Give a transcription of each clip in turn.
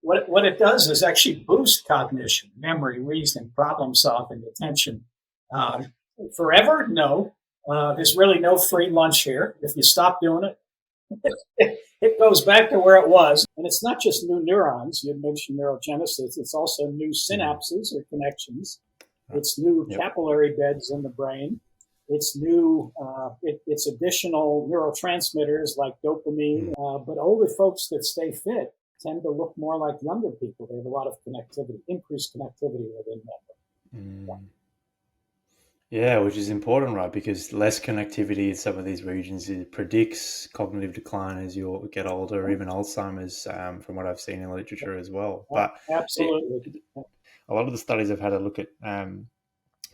what it does is actually boost cognition, memory, reasoning, problem solving, attention. Forever? No. There's really no free lunch here. If you stop doing it, it goes back to where it was. And it's not just new neurons. You mentioned neurogenesis. It's also new synapses or connections. It's new capillary beds in the brain. It's new, it's additional neurotransmitters like dopamine. But older folks that stay fit tend to look more like younger people. They have a lot of connectivity, increased connectivity within them. Yeah, which is important, right? Because less connectivity in some of these regions, it predicts cognitive decline as you get older, even Alzheimer's, from what I've seen in literature as well. But absolutely, a lot of the studies I've had a look at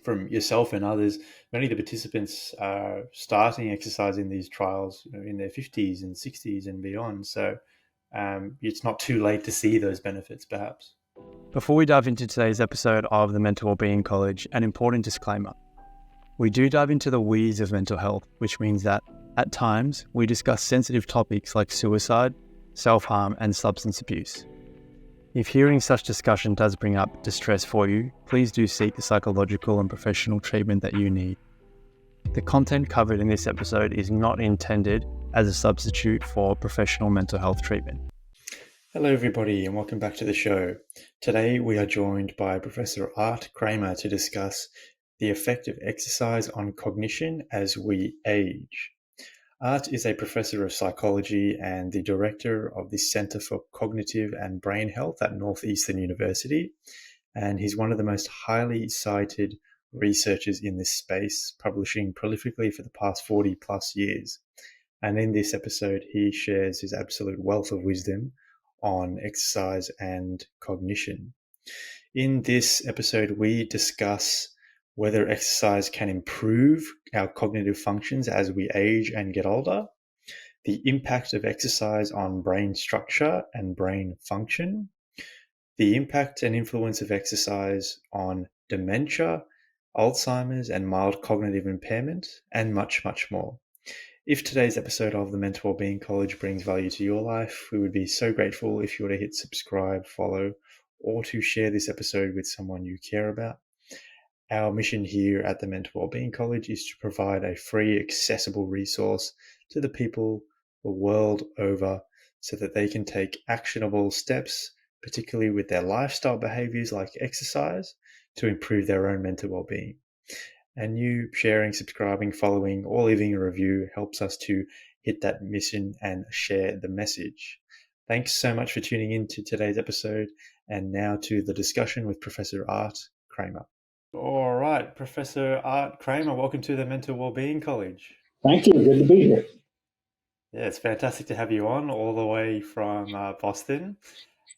from yourself and others, many of the participants are starting exercise in these trials, in their 50s and 60s and beyond. So it's not too late to see those benefits, perhaps. Before we dive into today's episode of the Mental Wellbeing College, an important disclaimer. We do dive into the weeds of mental health, which means that at times we discuss sensitive topics like suicide, self-harm, and substance abuse. If hearing such discussion does bring up distress for you, please do seek the psychological and professional treatment that you need. The content covered in this episode is not intended as a substitute for professional mental health treatment. Hello everybody and welcome back to the show. Today we are joined by Professor Art Kramer to discuss the effect of exercise on cognition as we age. Art is a professor of psychology and the director of the Center for Cognitive and Brain Health at Northeastern University, and he's one of the most highly cited researchers in this space, publishing prolifically for the past 40 plus years. And in this episode, he shares his absolute wealth of wisdom on exercise and cognition. In this episode, we discuss whether exercise can improve our cognitive functions as we age and get older, the impact of exercise on brain structure and brain function, the impact and influence of exercise on dementia, Alzheimer's, and mild cognitive impairment, and much, much more. If today's episode of the Mental Wellbeing College brings value to your life, we would be so grateful if you were to hit subscribe, follow, or to share this episode with someone you care about. Our mission here at the Mental Wellbeing College is to provide a free, accessible resource to the people the world over so that they can take actionable steps, particularly with their lifestyle behaviors like exercise, to improve their own mental well-being. And you sharing, subscribing, following, or leaving a review helps us to hit that mission and share the message. Thanks so much for tuning in to today's episode. And now to the discussion with Professor Art Kramer. All right, Professor Art Kramer, welcome to the Mental Wellbeing College. Thank you. Good to be here. Yeah, it's fantastic to have you on all the way from Boston.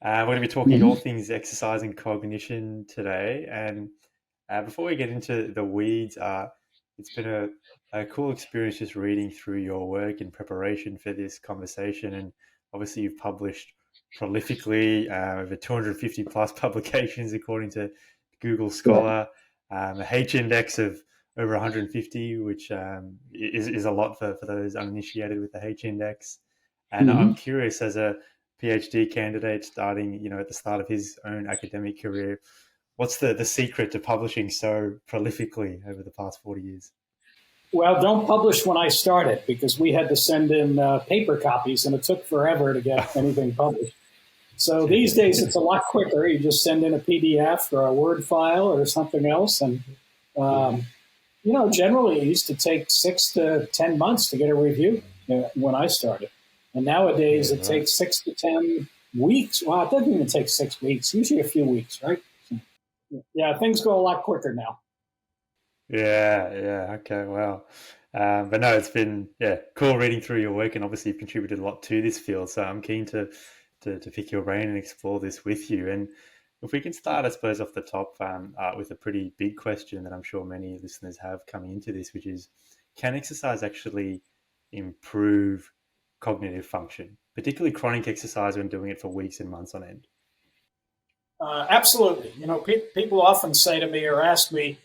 We're going to be talking all things exercise and cognition today. And before we get into the weeds, it's been a cool experience just reading through your work in preparation for this conversation. And obviously you've published prolifically over 250 plus publications according to Google Scholar. A H-index of over 150, which is a lot for those uninitiated with the H-index. And I'm curious, as a PhD candidate starting, at the start of his own academic career, what's the secret to publishing so prolifically over the past 40 years? Well, don't publish when I started because we had to send in paper copies and it took forever to get anything published. So these days it's a lot quicker. You just send in a PDF or a Word file or something else. And, generally it used to take 6 to 10 months to get a review when I started. And nowadays it takes 6 to 10 weeks. Well, it doesn't even take 6 weeks, usually a few weeks, right? Yeah, things go a lot quicker now. Yeah. Okay, wow. But no, it's been cool reading through your work, and obviously you've contributed a lot to this field. So I'm keen to pick your brain and explore this with you. And if we can start, I suppose, off the top with a pretty big question that I'm sure many listeners have coming into this, which is, can exercise actually improve cognitive function, particularly chronic exercise when doing it for weeks and months on end? Absolutely. People often say to me or ask me,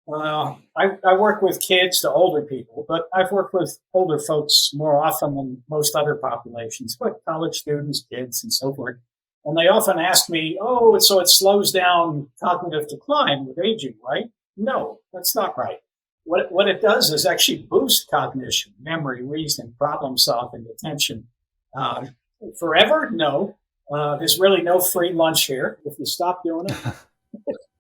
I work with kids to older people, but I've worked with older folks more often than most other populations, but college students, kids, and so forth. And they often ask me, oh, so it slows down cognitive decline with aging, right? No, that's not right. What it does is actually boost cognition, memory, reasoning, problem solving, attention. Uh, Forever? No. There's really no free lunch here. If you stop doing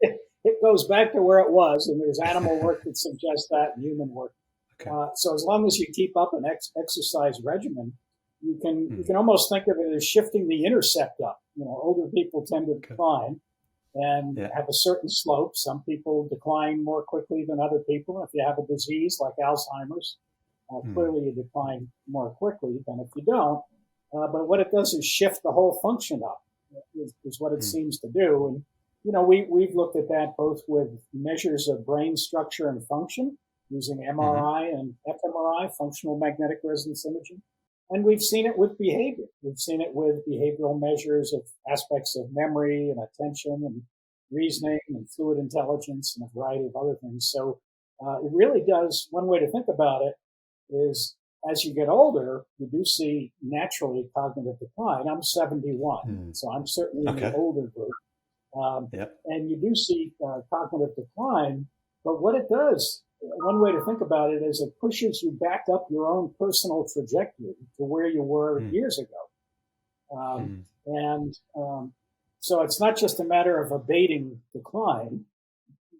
it, it goes back to where it was. And there's animal work that suggests that, and human work. Okay. So as long as you keep up an exercise regimen, you can almost think of it as shifting the intercept up. Older people tend to decline and have a certain slope. Some people decline more quickly than other people. If you have a disease like Alzheimer's, clearly you decline more quickly than if you don't. But what it does is shift the whole function up, is what it seems to do. And, we've looked at that both with measures of brain structure and function using MRI and fMRI, functional magnetic resonance imaging. And we've seen it with behavior. We've seen it with behavioral measures of aspects of memory and attention and reasoning and fluid intelligence and a variety of other things. So it really does, one way to think about it is as you get older, you do see naturally cognitive decline. I'm 71, so I'm certainly in the older group. And you do see cognitive decline, but what it does, one way to think about it is it pushes you back up your own personal trajectory to where you were years ago. So it's not just a matter of abating decline,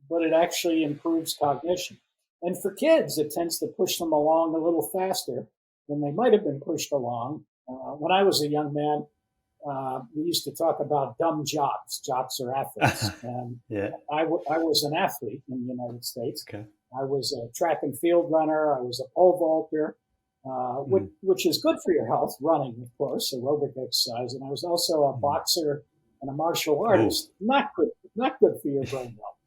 but it actually improves cognition. And for kids, it tends to push them along a little faster than they might have been pushed along. When I was a young man, we used to talk about dumb jocks. Jocks are athletes. And I was an athlete in the United States. Okay. I was a track and field runner. I was a pole vaulter, which is good for your health, running, of course, aerobic exercise. And I was also a boxer and a martial artist. Not good for your brain health.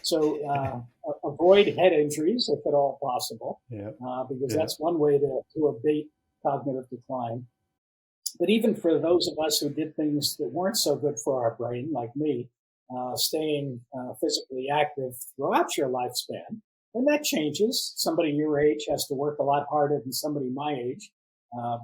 So avoid head injuries if at all possible, because that's one way to abate cognitive decline. But even for those of us who did things that weren't so good for our brain, like me, staying physically active throughout your lifespan, and that changes. Somebody your age has to work a lot harder than somebody my age,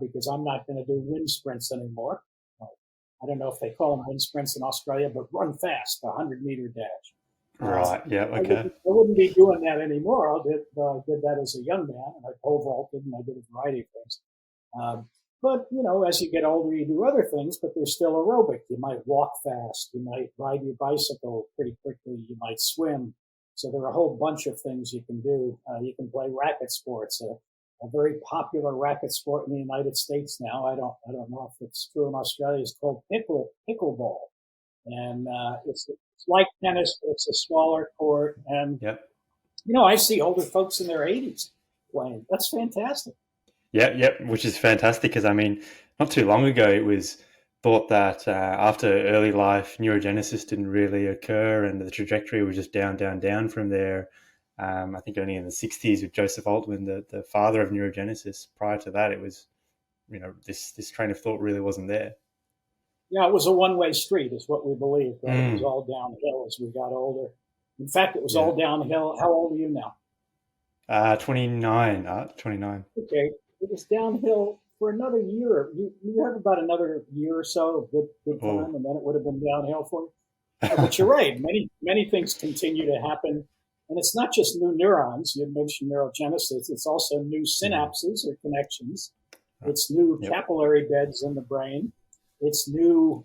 because I'm not going to do wind sprints anymore. I don't know if they call them wind sprints in Australia, but run fast, a 100-meter dash. Right. Yeah. Okay. I wouldn't be doing that anymore. I did that as a young man, and I pole vaulted, and I did a variety of things. But as you get older, you do other things, but they're still aerobic. You might walk fast. You might ride your bicycle pretty quickly. You might swim. So there are a whole bunch of things you can do. You can play racket sports. A very popular racket sport in the United States now. I don't know if it's true in Australia. It's called pickleball, and it's like tennis. But it's a smaller court, and I see older folks in their 80s playing. That's fantastic. Which is fantastic because, not too long ago it was thought that after early life, neurogenesis didn't really occur and the trajectory was just down from there. I think only in the 60s with Joseph Altman, the father of neurogenesis. Prior to that, it was, this train of thought really wasn't there. Yeah, it was a one-way street is what we believed. Right? It was all downhill as we got older. In fact, it was all downhill. How old are you now? 29. 29. Okay. It was downhill for another year. You have about another year or so of good time, and then it would have been downhill for you. But you're right. Many things continue to happen. And it's not just new neurons. You mentioned neurogenesis. It's also new synapses or connections. It's new capillary beds in the brain. It's new,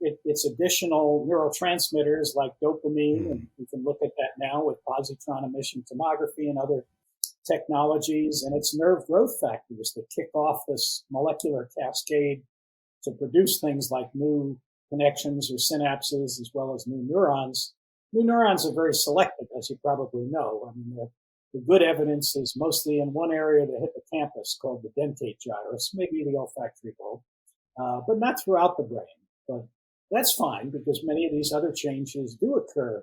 it's additional neurotransmitters like dopamine. And you can look at that now with positron emission tomography and other technologies, and it's nerve growth factors that kick off this molecular cascade to produce things like new connections or synapses as well as new neurons. New neurons are very selective, as you probably know. The good evidence is mostly in one area of the hippocampus called the dentate gyrus, maybe the olfactory bulb, but not throughout the brain. But that's fine because many of these other changes do occur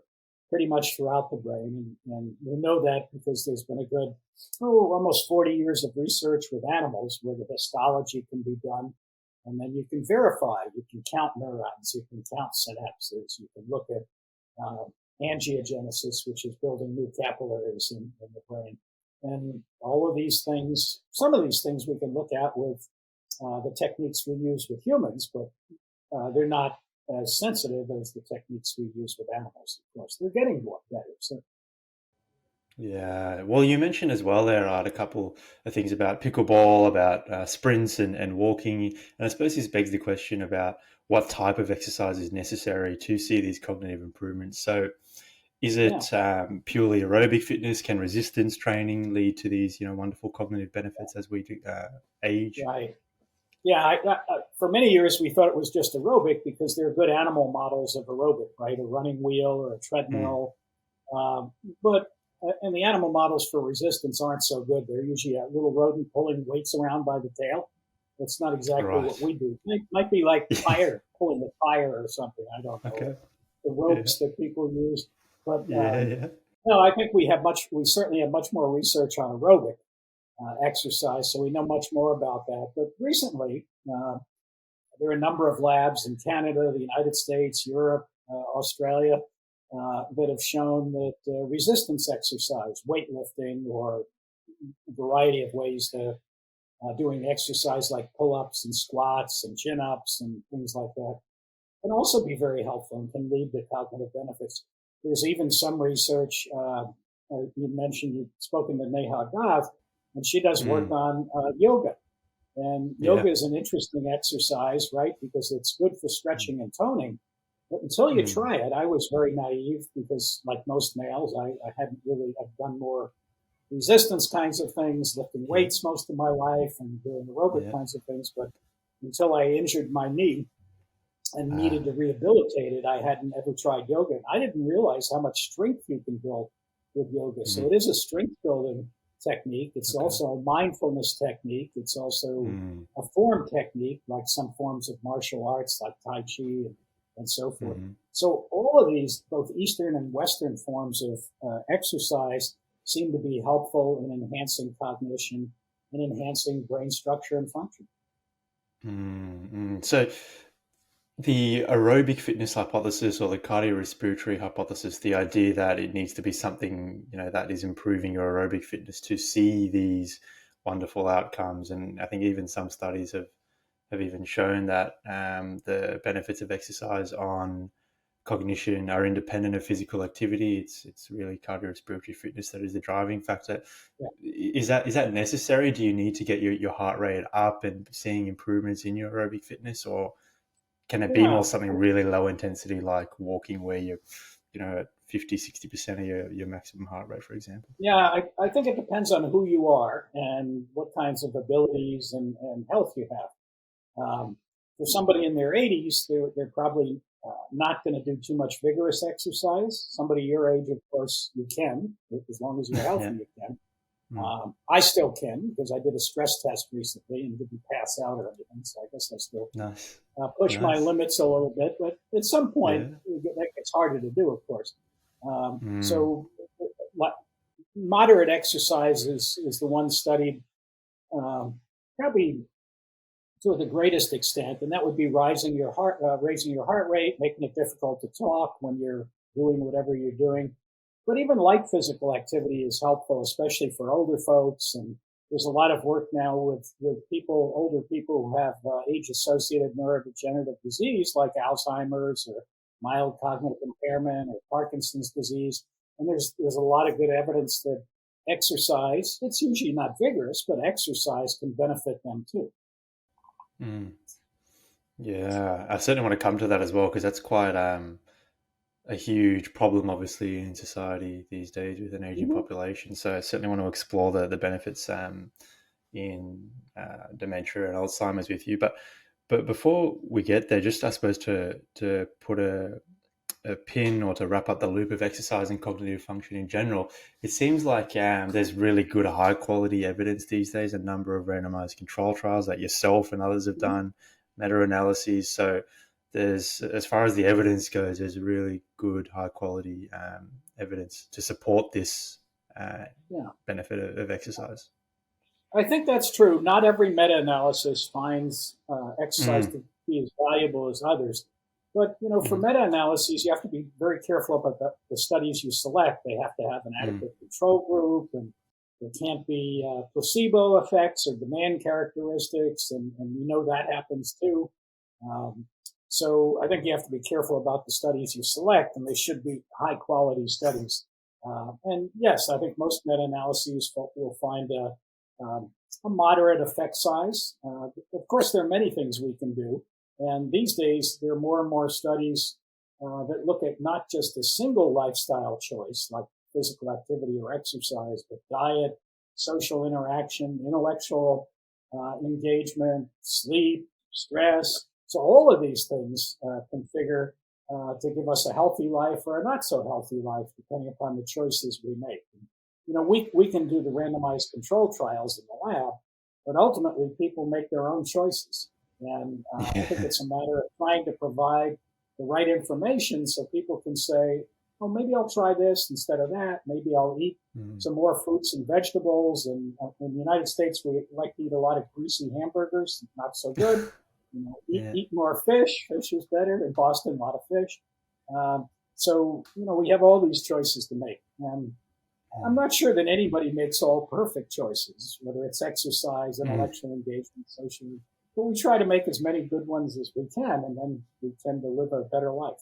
pretty much throughout the brain. And we know that because there's been a good, almost 40 years of research with animals where the histology can be done. And then you can verify, you can count neurons, you can count synapses, you can look at angiogenesis, which is building new capillaries in the brain. And all of these things, some of these things we can look at with the techniques we use with humans, but they're not as sensitive as the techniques we use with animals. Of course, they're getting more better. So Yeah. Well, you mentioned as well there, Art, a couple of things about pickleball, about sprints and walking. And I suppose this begs the question about what type of exercise is necessary to see these cognitive improvements. So is yeah, it purely aerobic fitness? Can resistance training lead to these, wonderful cognitive benefits as we age? right. Yeah, for many years we thought it was just aerobic because there are good animal models of aerobic, right? A running wheel or a Mm. treadmill. Um, but and the animal models for resistance aren't so good. They're usually a little rodent pulling weights around by the tail. That's not exactly what Right. we do. It might be like fire, pulling a fire or something. I don't know. Okay. The Yeah. ropes that people use. But Yeah. Yeah. no, I think we certainly have much more research on aerobic exercise, so we know much more about that. But recently, there are a number of labs in Canada, the United States, Europe, Australia, that have shown that resistance exercise, weightlifting, or a variety of ways to doing exercise like pull-ups and squats and chin-ups and things like that, can also be very helpful and can lead to cognitive benefits. There's even some research. You mentioned you've spoken to Neha Gath, and she does work Mm. on yoga. And Yeah. yoga is an interesting exercise, right? Because it's good for stretching and toning. But until you Mm. try it, I was very naive because, like most males, I hadn't really, I've done more resistance kinds of things, lifting Yeah. weights most of my life and doing aerobic Yeah. kinds of things. But until I injured my knee and needed Ah. to rehabilitate it, I hadn't ever tried yoga. And I didn't realize how much strength you can build with yoga. So Mm. it is a strength building technique. It's Okay. also a mindfulness technique. It's also Mm. a form technique, like some forms of martial arts, like Tai Chi and so forth. Mm. So all of these, both Eastern and Western forms of exercise, seem to be helpful in enhancing cognition and enhancing brain structure and function. Mm. Mm. So the aerobic fitness hypothesis or the cardiorespiratory hypothesis, the idea that it needs to be something, that is improving your aerobic fitness to see these wonderful outcomes. And I think even some studies have even shown that the benefits of exercise on cognition are independent of physical activity. It's really cardiorespiratory fitness that is the driving factor. Yeah. Is that necessary? Do you need to get your heart rate up and seeing improvements in your aerobic fitness, or can it be Yeah. more something really low intensity like walking where you're, at 50-60% of your maximum heart rate, for example? Yeah, I think it depends on who you are and what kinds of abilities and health you have. For somebody in their 80s, they're probably not going to do too much vigorous exercise. Somebody your age, of course, you can, as long as you're Yeah. healthy, you can. Mm. I still can because I did a stress test recently and didn't pass out or anything. So I guess I still Nice. push my Nice. limits a little bit. But at some point, Yeah. that gets harder to do, of course. Mm. So moderate exercise is the one studied probably to the greatest extent, and that would be raising your heart rate, making it difficult to talk when you're doing whatever you're doing. But even light physical activity is helpful, especially for older folks. And there's a lot of work now with older people who have age-associated neurodegenerative disease like Alzheimer's or mild cognitive impairment or Parkinson's disease. And there's a lot of good evidence that exercise, it's usually not vigorous, but exercise can benefit them too. Mm. Yeah, I certainly want to come to that as well because that's quite a huge problem, obviously, in society these days with an aging Mm-hmm. population. So I certainly want to explore the benefits in dementia and Alzheimer's with you. But before we get there, just I suppose to put a pin or to wrap up the loop of exercise and cognitive function in general, it seems like there's really good high quality evidence these days, a number of randomized control trials that yourself and others have Mm-hmm. done, meta-analyses. So there's, as far as the evidence goes, there's really good high quality evidence to support this Yeah. benefit of exercise. I think that's true. Not every meta-analysis finds exercise Mm. to be as valuable as others. But, for Mm. meta-analyses, you have to be very careful about the studies you select. They have to have an Mm. adequate control group, and there can't be placebo effects or demand characteristics, and we know that happens too. Um, So I think you have to be careful about the studies you select, and they should be high quality studies. And yes, I think most meta-analyses will find a moderate effect size. Of course, there are many things we can do. And these days, there are more and more studies that look at not just a single lifestyle choice, like physical activity or exercise, but diet, social interaction, intellectual engagement, sleep, stress. So all of these things can figure to give us a healthy life or a not so healthy life, depending upon the choices we make. We can do the randomized control trials in the lab, but ultimately people make their own choices. And I think it's a matter of trying to provide the right information so people can say, oh, maybe I'll try this instead of that. Maybe I'll eat some more fruits and vegetables. And in the United States, we like to eat a lot of greasy hamburgers. Not so good. Eat more fish. Fish is better. In Boston, a lot of fish. So we have all these choices to make. And I'm not sure that anybody makes all perfect choices, whether it's exercise, intellectual engagement, social. But we try to make as many good ones as we can, and then we tend to live a better life.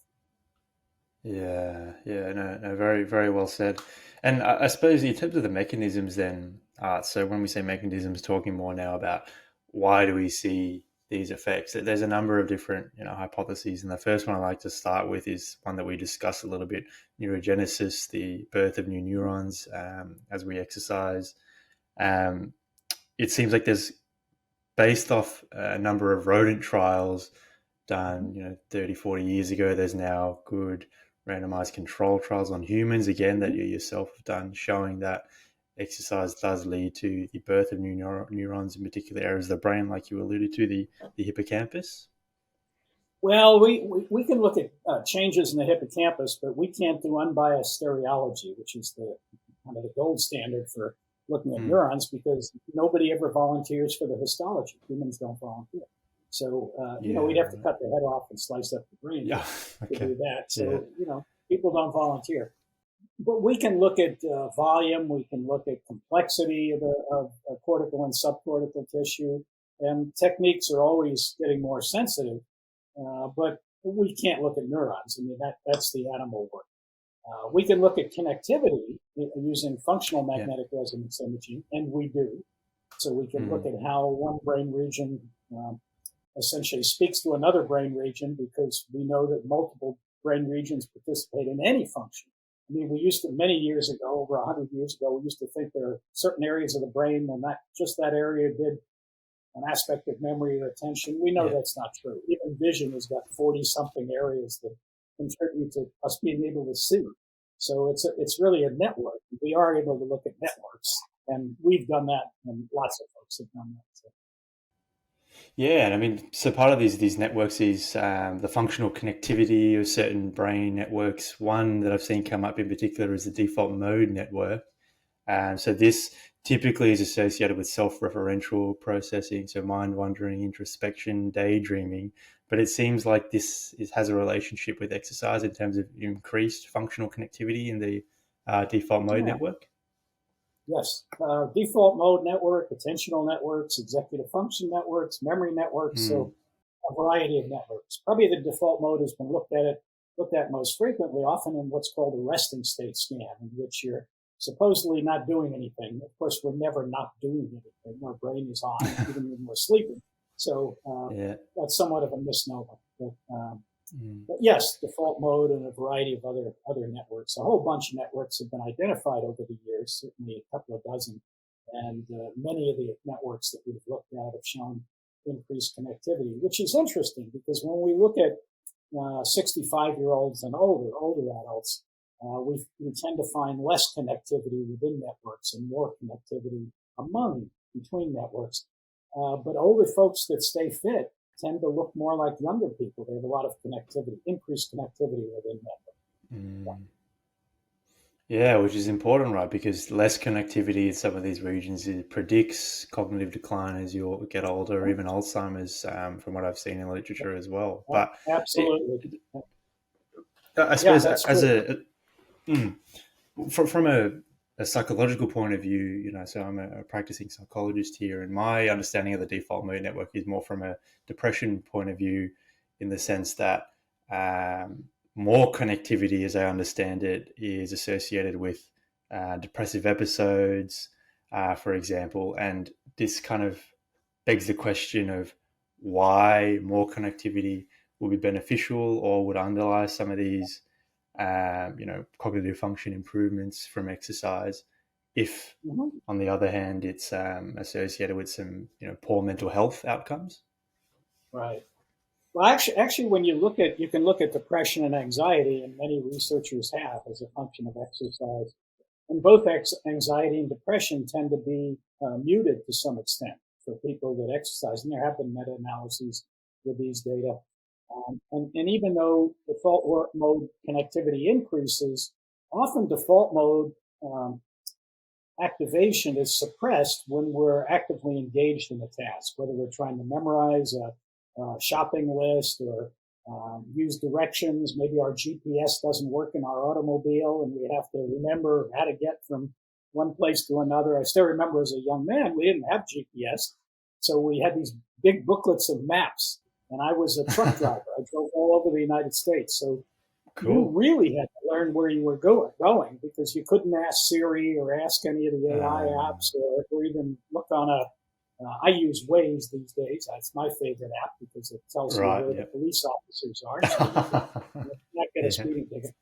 Yeah, no, very, very well said. And I suppose in terms of the mechanisms then, so when we say mechanisms, talking more now about why do we see these effects, there's a number of different, hypotheses. And the first one I like to start with is one that we discussed a little bit, neurogenesis, the birth of new neurons as we exercise. It seems like there's, based off a number of rodent trials done, 30, 40 years ago, there's now good randomized control trials on humans, again, that you yourself have done, showing that exercise does lead to the birth of new neurons in particular areas of the brain, like you alluded to, the hippocampus. Well, we can look at changes in the hippocampus, but we can't do unbiased stereology, which is the kind of the gold standard for looking at neurons, because nobody ever volunteers for the histology. Humans don't volunteer. So, we'd have to cut the head off and slice up the brain to do that. So, people don't volunteer. But we can look at volume. We can look at complexity of cortical and subcortical tissue. And techniques are always getting more sensitive. But we can't look at neurons. I mean, that's the animal work. We can look at connectivity using functional magnetic resonance imaging, and we do. So we can look at how one brain region essentially speaks to another brain region, because we know that multiple brain regions participate in any function. I mean, we used to, many years ago, over 100 years ago, we used to think there are certain areas of the brain and that just that area did an aspect of memory or attention. We know that's not true. Even vision has got 40-something areas that contribute to us being able to see. So it's really a network. We are able to look at networks, and we've done that, and lots of folks have done that. So. Yeah, and I mean, so part of these networks is the functional connectivity of certain brain networks. One that I've seen come up in particular is the default mode network. So this typically is associated with self-referential processing, so mind wandering, introspection, daydreaming. But it seems like this has a relationship with exercise in terms of increased functional connectivity in the default mode network. Yes. Default mode network, attentional networks, executive function networks, memory networks. So a variety of networks. Probably the default mode has been looked at most frequently, often in what's called a resting state scan, in which you're supposedly not doing anything. Of course, we're never not doing anything. Our brain is on even when we're sleeping. So that's somewhat of a misnomer. But yes, default mode and a variety of other networks. A whole bunch of networks have been identified over the years, certainly a couple of dozen. And many of the networks that we've looked at have shown increased connectivity, which is interesting because when we look at 65-year-olds and older adults, we tend to find less connectivity within networks and more connectivity between networks. But older folks that stay fit tend to look more like younger people. They have a lot of connectivity, increased connectivity within networks. Yeah, which is important, right? Because less connectivity in some of these regions, it predicts cognitive decline as you get older, even Alzheimer's, from what I've seen in literature as well. But absolutely, I suppose from a psychological point of view, so I'm a practicing psychologist here, and my understanding of the default mode network is more from a depression point of view. in the sense that more connectivity, as I understand it, is associated with depressive episodes, for example. And this kind of begs the question of why more connectivity would be beneficial or would underlie some of these, cognitive function improvements from exercise, if, on the other hand, it's associated with some, poor mental health outcomes. Right. Well, actually, when you can look at depression and anxiety, and many researchers have, as a function of exercise. And both anxiety and depression tend to be muted to some extent for people that exercise. And there have been meta-analyses with these data. And even though default work mode connectivity increases, often default mode activation is suppressed when we're actively engaged in a task, whether we're trying to memorize a shopping list or use directions. Maybe our GPS doesn't work in our automobile and we have to remember how to get from one place to another. I still remember as a young man, we didn't have GPS. So we had these big booklets of maps, and I was a truck driver. I drove all over the United States. So you really had to learn where you were going because you couldn't ask Siri or ask any of the AI apps or even look on I use Waze these days. That's my favorite app because it tells you where the police officers are. So you not get a speeding ticket.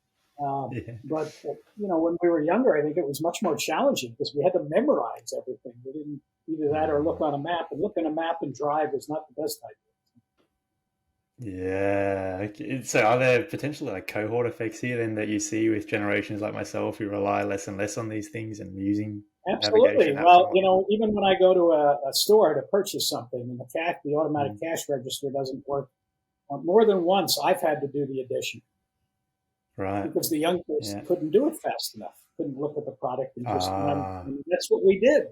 But, when we were younger, I think it was much more challenging because we had to memorize everything. We didn't either that or look on a map. And look on a map and drive is not the best idea. Yeah. So are there potentially like cohort effects here then that you see with generations like myself who rely less and less on these things and using Absolutely. Well, even when I go to a store to purchase something and the automatic cash register doesn't work, more than once I've had to do the addition. Right. Because the young kids couldn't do it fast enough, couldn't look at the product and just, and that's what we did,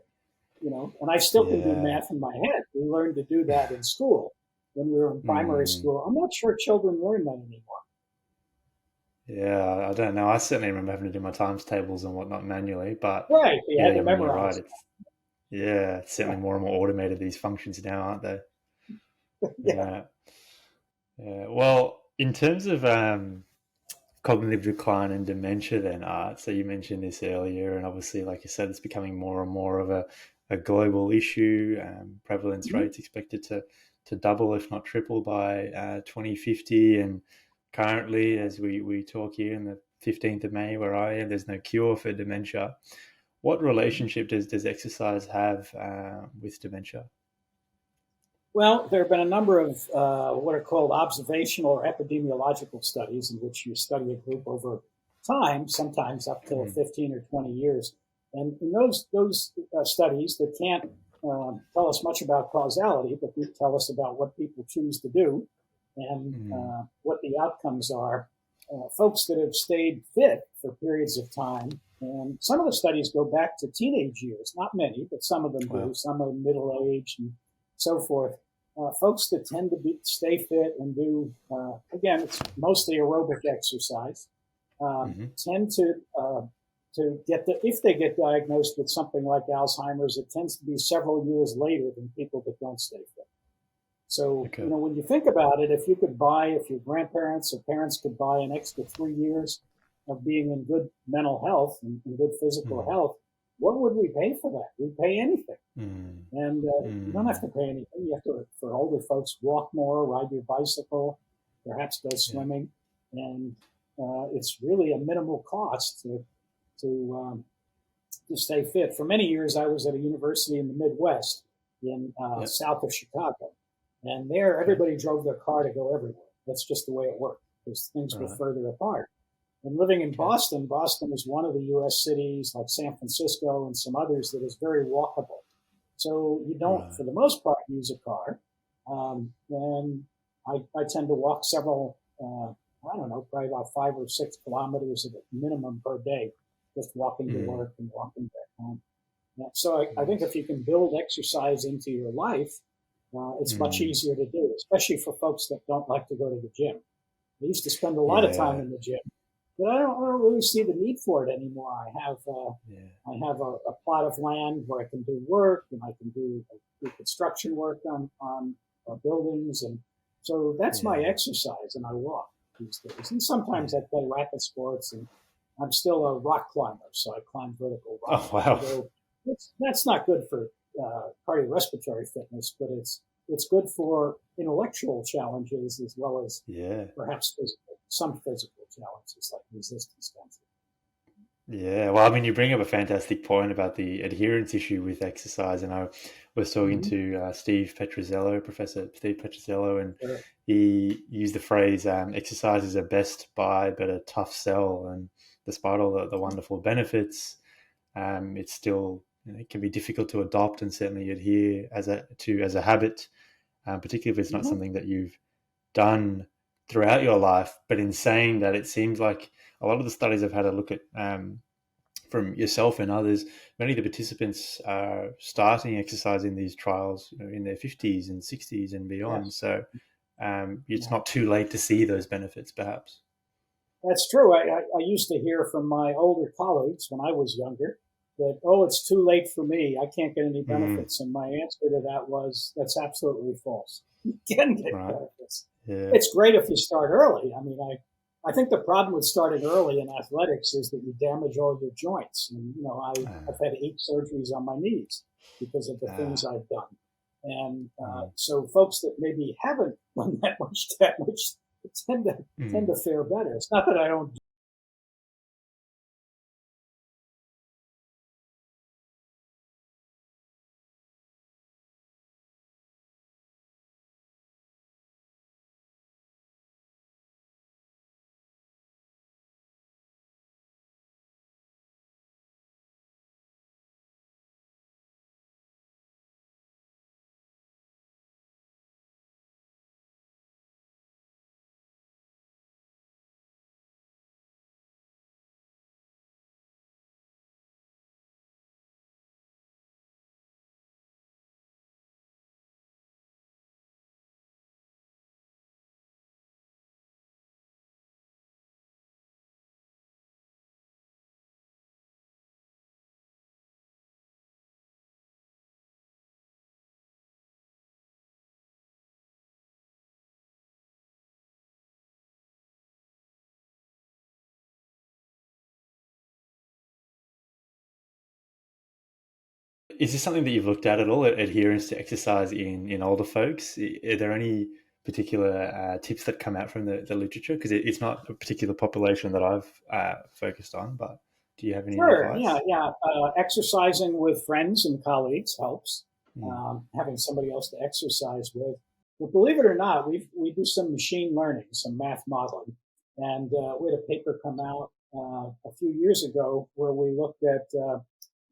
and I still can do math in my head. We learned to do that in school when we were in primary school. I'm not sure children learn that anymore. Yeah, I don't know. I certainly remember having to do my times tables and whatnot manually, but right, you had to memorize. Right. It's certainly more and more automated, these functions now, aren't they? Yeah. Well, in terms of cognitive decline and dementia then, Art, so you mentioned this earlier, and obviously, like you said, it's becoming more and more of a global issue. Prevalence rates expected to double, if not triple, by 2050, and currently, as we talk here on the 15th of May, where I am, there's no cure for dementia. What relationship does exercise have with dementia? Well, there have been a number of what are called observational or epidemiological studies in which you study a group over time, sometimes up to 15 or 20 years. And in those studies that can't tell us much about causality, but they tell us about what people choose to do and what the outcomes are. Folks that have stayed fit for periods of time, and some of the studies go back to teenage years, not many, but some of them do, some are middle age and so forth. Folks that tend to stay fit and do, again, it's mostly aerobic exercise, tend to get if they get diagnosed with something like Alzheimer's, it tends to be several years later than people that don't stay fit. So, when you think about it, if your grandparents or parents could buy an extra 3 years of being in good mental health and good physical health, what would we pay for that? We'd pay anything. And you don't have to pay anything. You have to, for older folks, walk more, ride your bicycle, perhaps go swimming. And it's really a minimal cost to stay fit. For many years, I was at a university in the Midwest in south of Chicago. And there, everybody drove their car to go everywhere. That's just the way it worked because things were further apart. And living in Boston is one of the U.S. cities like San Francisco and some others that is very walkable. So you don't, for the most part, use a car. And I tend to walk several, probably about 5 or 6 kilometers at a minimum per day, just walking to work and walking back home. So I think if you can build exercise into your life, it's much easier to do, especially for folks that don't like to go to the gym. I used to spend a lot of time in the gym, but I don't really see the need for it anymore. I have a plot of land where I can do work, and I can do construction work on buildings, and so forth. And I think if you can build exercise into your life, it's much easier to do, especially for folks that don't like to go to the gym. I used to spend a lot of time in the gym, but I don't really see the need for it anymore. I have a plot of land where I can do work, and I can do construction work on buildings, and So that's my Yeah. exercise, and I walk these days. And sometimes I Yeah. play racket sports, and I'm still a rock climber, so I climb vertical rock. Oh, wow. Although that's not good for cardiorespiratory fitness, but it's good for intellectual challenges as well as Yeah. perhaps some physical challenges like resistance density. Yeah, well, I mean, you bring up a fantastic point about the adherence issue with exercise, and I was talking Mm-hmm. to Professor Steve Petrozello, and Sure. he used the phrase "exercise is a best buy but a tough sell," and despite all the wonderful benefits, it's still it can be difficult to adopt and certainly adhere as a habit, particularly if it's not Mm-hmm. something that you've done throughout your life. But in saying that, it seems like a lot of the studies I've had a look at from yourself and others, many of the participants are starting exercise in these trials in their 50s and 60s and beyond. Yes. So it's Yeah. not too late to see those benefits, perhaps. That's true. I used to hear from my older colleagues when I was younger that, oh, it's too late for me. I can't get any Mm, benefits. And my answer to that was, that's absolutely false. You can get right. benefits. Yeah. It's great if you start early. I mean, I think the problem with starting early in athletics is that you damage all your joints. And, I've Uh, had 8 surgeries on my knees because of the uh, things I've done. And mm, so folks that maybe haven't done that much tend to tend mm. to fare better. It's not that I don't. Is this something that you've looked at all, adherence to exercise in older folks? Are there any particular tips that come out from the literature? Because it's not a particular population that I've focused on, but do you have any Sure, yeah, advice? yeah. Exercising with friends and colleagues helps. Mm. Having somebody else to exercise with. But believe it or not, we do some machine learning, some math modeling, and we had a paper come out a few years ago where we looked at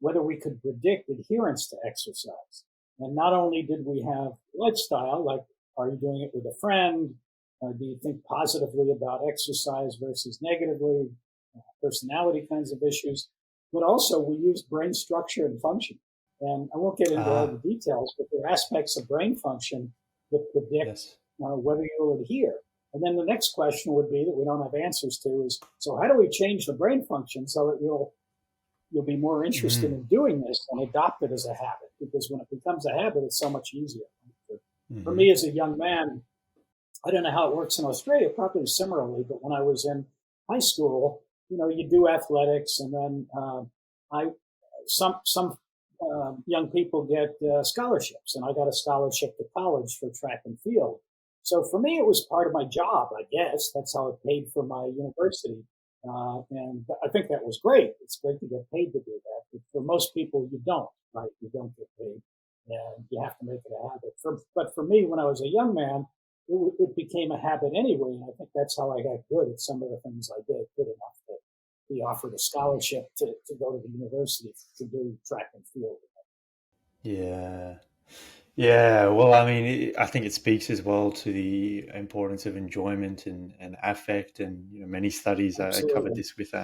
whether we could predict adherence to exercise. And not only did we have lifestyle, like are you doing it with a friend? Do you think positively about exercise versus negatively? Personality kinds of issues, but also we use brain structure and function. And I won't get into all Ah, the details, but there are aspects of brain function that predict yes. whether you'll adhere. And then the next question would be that we don't have answers to is, so how do we change the brain function so that you'll be more interested Mm. in doing this and adopt it as a habit? Because when it becomes a habit, it's so much easier. For Hmm. me as a young man, I don't know how it works in Australia, probably similarly, but when I was in high school, you do athletics, and then I some young people get scholarships, and I got a scholarship to college for track and field. So for me, it was part of my job, I guess. That's how it paid for my university, and I think that was great. It's great to get paid to do that, but for most people, you don't. Right? You don't get paid, and you have to make it a habit. But for me, when I was a young man, it became a habit anyway. And I think that's how I got good at some of the things I did, good enough that he offered a scholarship to go to the university to do track and field. Yeah. Yeah, well, I mean, I think it speaks as well to the importance of enjoyment and affect. And many studies, I covered Absolutely. this with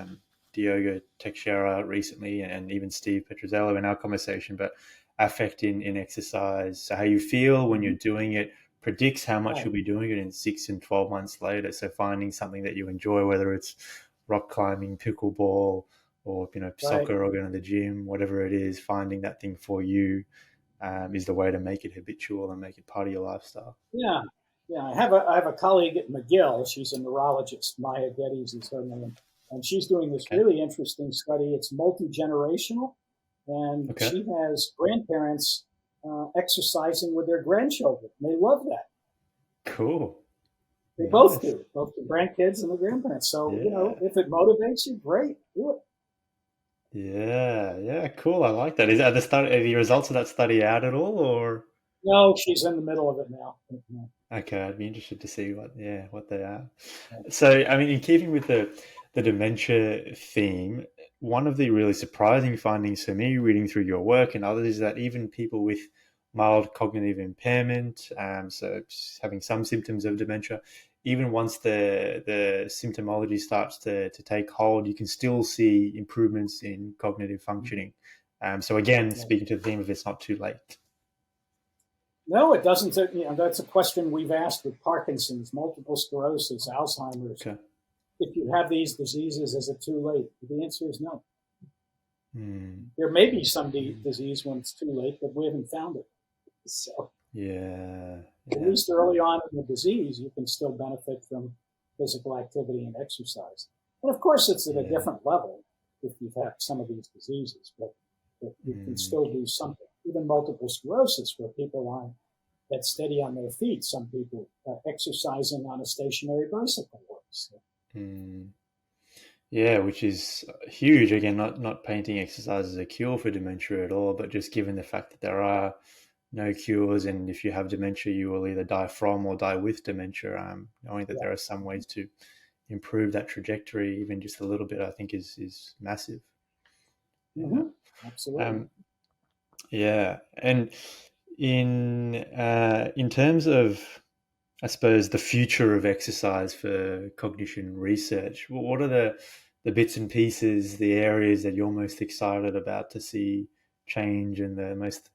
Diogo Teixeira recently, and even Steve Petrozello in our conversation. But affect in exercise, so how you feel when you're Mm-hmm. doing it, predicts how much Right. you'll be doing it in 6 and 12 months later. So finding something that you enjoy, whether it's rock climbing, pickleball, or Right. soccer, or going to the gym, whatever it is, finding that thing for you is the way to make it habitual and make it part of your lifestyle. Yeah. Yeah, I have a colleague at McGill. She's a neurologist. Maya Geddes is her name, and she's doing this Okay. really interesting study. It's multi-generational, and Okay. she has grandparents exercising with their grandchildren. They love that. Cool. They both Nice. do, both the grandkids and the grandparents. So Yeah. if it motivates you, great, do it. Yeah. Yeah. Cool. I like that. Are the results of that study out at all, or? No, she's in the middle of it now. Okay, I'd be interested to see what they are. So, I mean, in keeping with the dementia theme, one of the really surprising findings for me, reading through your work and others, is that even people with mild cognitive impairment, so having some symptoms of dementia, even once the symptomology starts to take hold, you can still see improvements in cognitive functioning. So again, Yeah. speaking to the theme of it's not too late. No, it doesn't. That's a question we've asked with Parkinson's, multiple sclerosis, Alzheimer's. Okay. If you have these diseases, is it too late? The answer is no. Hmm. There may be some disease when it's too late, but we haven't found it. So Yeah. at least early on in the disease, you can still benefit from physical activity and exercise. And of course, it's at a different level if you've had some of these diseases, but you can still do something. Even multiple sclerosis, where people aren't that steady on their feet, some people exercising on a stationary bicycle works. Yeah, which is huge. Again, not painting exercise as a cure for dementia at all, but just given the fact that there are no cures, and if you have dementia, you will either die from or die with dementia. Knowing that there are some ways to improve that trajectory, even just a little bit, I think is massive. Yeah, absolutely. Yeah, and in terms of, I suppose, the future of exercise for cognition research, what are the bits and pieces, the areas that you're most excited about to see change, and the most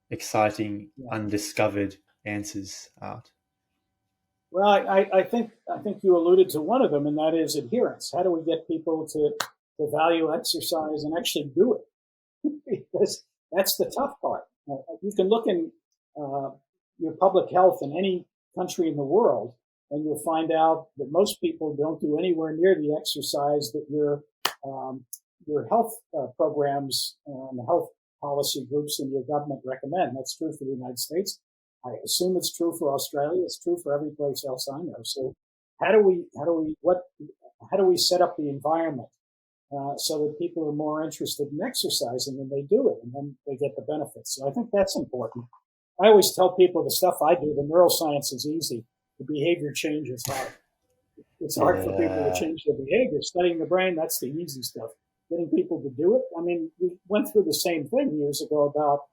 exciting undiscovered answers, Art? Well, I think you alluded to one of them, and that is adherence. How do we get people to value exercise and actually do it? Because that's the tough part. You can look in your public health in any country in the world, and you'll find out that most people don't do anywhere near the exercise that your health programs and the health policy groups in your government recommend. That's true for the United States. I assume it's true for Australia. It's true for every place else I know. So how do we set up the environment so that people are more interested in exercising and they do it, and then they get the benefits? So I think that's important. I always tell people the stuff I do, the neuroscience is easy. The behavior change is hard. It's hard for people to change their behavior. Studying the brain, that's the easy stuff. Getting people to do it. I mean, we went through the same thing years ago about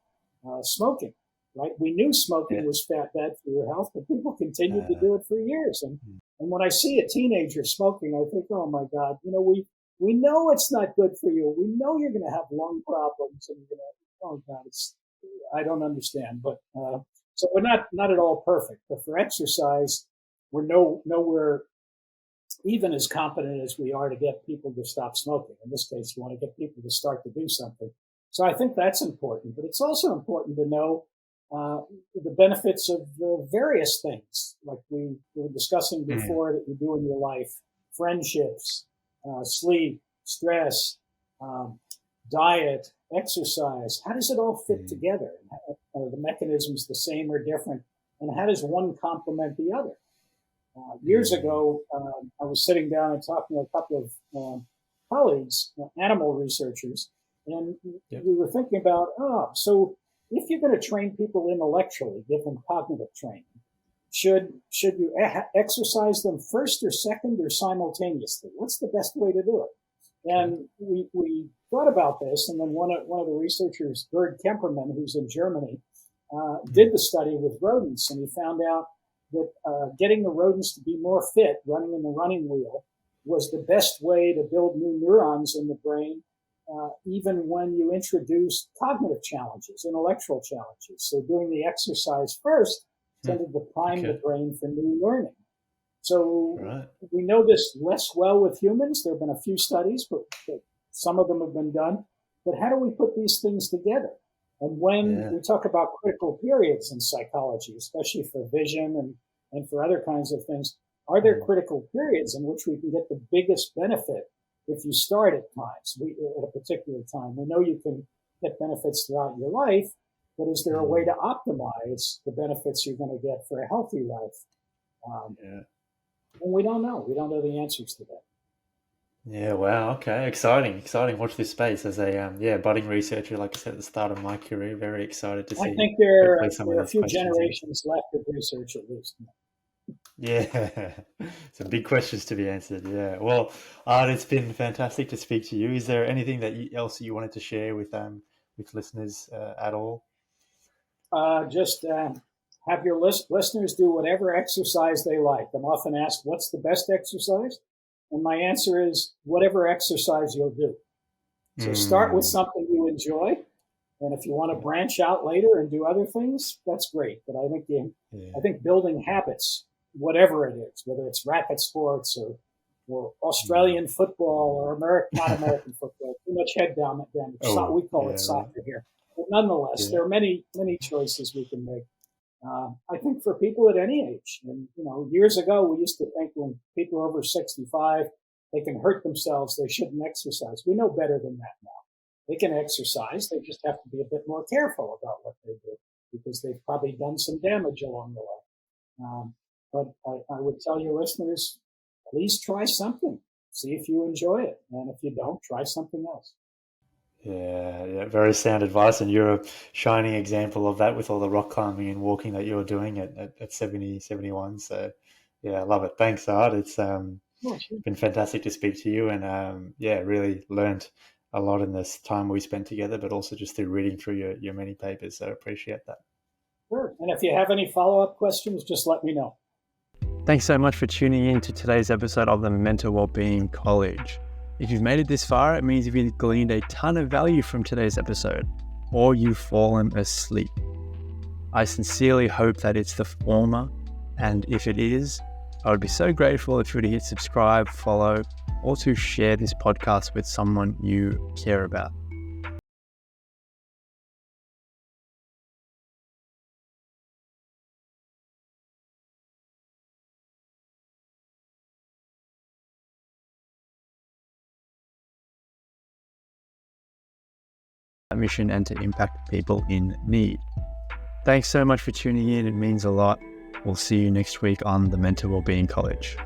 smoking, right? We knew smoking was bad for your health, but people continued to do it for years. And when I see a teenager smoking, I think, oh my God, we know it's not good for you. We know you're going to have lung problems, and you're going to, oh God, I don't understand. But so we're not at all perfect. But for exercise, we're nowhere even as competent as we are to get people to stop smoking. In this case, we want to get people to start to do something. So I think that's important. But it's also important to know the benefits of the various things, like we were discussing before, that you do in your life: friendships, sleep, stress, diet, exercise. How does it all fit together? Are the mechanisms the same or different? And how does one complement the other? Years ago, I was sitting down and talking to a couple of colleagues, animal researchers, and we were thinking about, so if you're going to train people intellectually, give them cognitive training, should you exercise them first or second or simultaneously? What's the best way to do it? And we thought about this, and then one of the researchers, Gerd Kemperman, who's in Germany, did the study with rodents, and he found out that getting the rodents to be more fit, running in the running wheel, was the best way to build new neurons in the brain, even when you introduce cognitive challenges, intellectual challenges. So doing the exercise first tended to prime the brain for new learning. So we know this less well with humans. There have been a few studies, but some of them have been done. But how do we put these things together? And when we talk about critical periods in psychology, especially for vision and and for other kinds of things, are there critical periods in which we can get the biggest benefit if you start at a particular time? We know you can get benefits throughout your life, but is there a way to optimize the benefits you're going to get for a healthy life? And we don't know. We don't know the answers to that. Yeah, wow, okay, exciting. Watch this space as a budding researcher, like I said at the start of my career. Very excited to see. I think there some are of a these few questions in. generations left of research at least. Yeah, some big questions to be answered. Yeah, well, Art, it's been fantastic to speak to you. Is there anything else you wanted to share with listeners at all? Just have your listeners do whatever exercise they like. I'm often asked, what's the best exercise? And my answer is whatever exercise you'll do. So start with something you enjoy. And if you want to branch out later and do other things, that's great. But I think building habits, whatever it is, whether it's racket sports or Australian football or not American football, too much head damage. We call it soccer here. But nonetheless, there are many, many choices we can make. I think for people at any age, and years ago we used to think when people are over 65, they can hurt themselves, they shouldn't exercise. We know better than that now. They can exercise, they just have to be a bit more careful about what they do because they've probably done some damage along the way. But I would tell your listeners, please try something, see if you enjoy it, and if you don't, try something else. Yeah, very sound advice, and you're a shining example of that with all the rock climbing and walking that you're doing at 70, 71. So, yeah, I love it. Thanks, Art. It's been fantastic to speak to you, and really learned a lot in this time we spent together, but also just through reading through your many papers. So I appreciate that. Sure. And if you have any follow-up questions, just let me know. Thanks so much for tuning in to today's episode of the Mental Wellbeing College. If you've made it this far, it means you've gleaned a ton of value from today's episode, or you've fallen asleep. I sincerely hope that it's the former, and if it is, I would be so grateful if you were to hit subscribe, follow, or to share this podcast with someone you care about. Mission and to impact people in need. Thanks so much for tuning in. It means a lot. We'll see you next week on the Mental Wellbeing College.